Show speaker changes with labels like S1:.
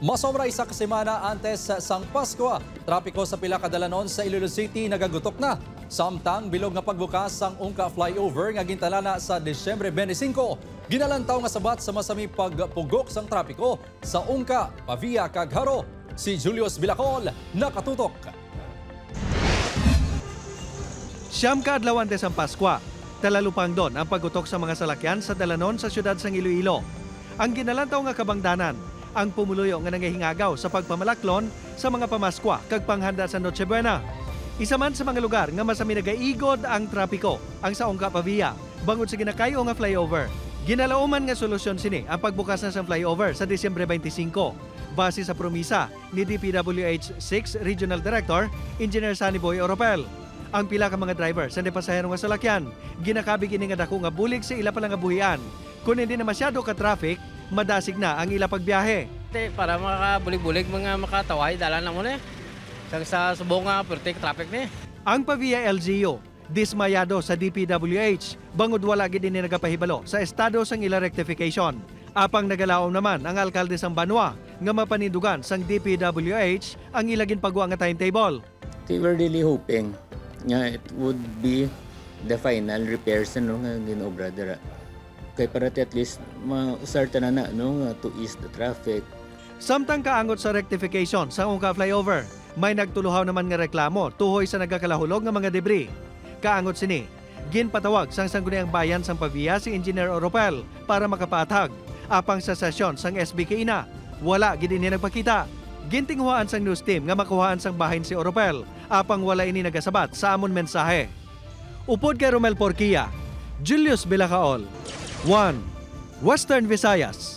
S1: Masobra isa ka semana antes sang Pasko, trapiko sa pila ka dalanon sa Iloilo City nagagutok na. Samtang bilog nga pagbukas sang Ungka flyover nga gintalana sa Disyembre 25, ginalantaw nga sabat sa masami pagpugok sang trapiko sa Ungka, Pavia kag Haro. Si Julius Bilacol nakatutok.
S2: Siyam ka adlaw antes ang Paskwa, talalupang doon ang paggutok sa mga salakyan sa dalanon sa siyudad sang Iloilo. Ang ginalantaw nga kabangdanan, ang pumuluyo nga nangahingagaw sa pagpamalaklon sa mga pamaskwa kag panghanda sa Noche Buena. Isa man sa mga lugar nga masami nagaigod ang trapiko, ang sa Ungka Pavia, bangod sa ginakayo nga flyover. Ginalauman nga solusyon sini ang pagbukas na sa flyover sa Disyembre 25, base sa promisa ni DPWH 6 Regional Director, Engineer Sunny Boy Oropel. Ang pila ka mga driver sa pasahero nga salakyan, ginakabig ini nga dako nga bulig sa ila palang nga buhian. Kung hindi na masyado ka traffic, madasig na ang ila pagbiyahe.
S3: Para makabulig-bulig mga makataway, dala na mo na. Sa subong nga, pertik traffic ni.
S2: Ang Pavia LGU, dismayado sa DPWH, bangod wala gid ini nagapahibalo sa estado sang ila rectification. Apang nagalaom naman ang alkalde sang Banwa nga mapanindugan sang DPWH ang ilagin pagwa nga timetable.
S4: We were really hoping nga it would be the final repairs nga ginobra dira. Kay para at least ma-start na to ease the traffic.
S2: Samtang kaangot sa rectification sa Ungka flyover, may nagtuluhaw naman nga reklamo tuhoy sa nagakalahulog nga mga debris. Kaangot sini, ginpatawag sang sangguniang bayan sang Pavia si Engineer Oropel para makapatag. Apang sa sesyon sang SBK ina, wala gid ini nagpakita. Gintinghuaan sang news team nga makuhaan sang bahin si Oropel, apang wala ini nagasabat sa amon mensahe. Upod kay Romel Porquia, Julius Bilacol, 1 Western Visayas.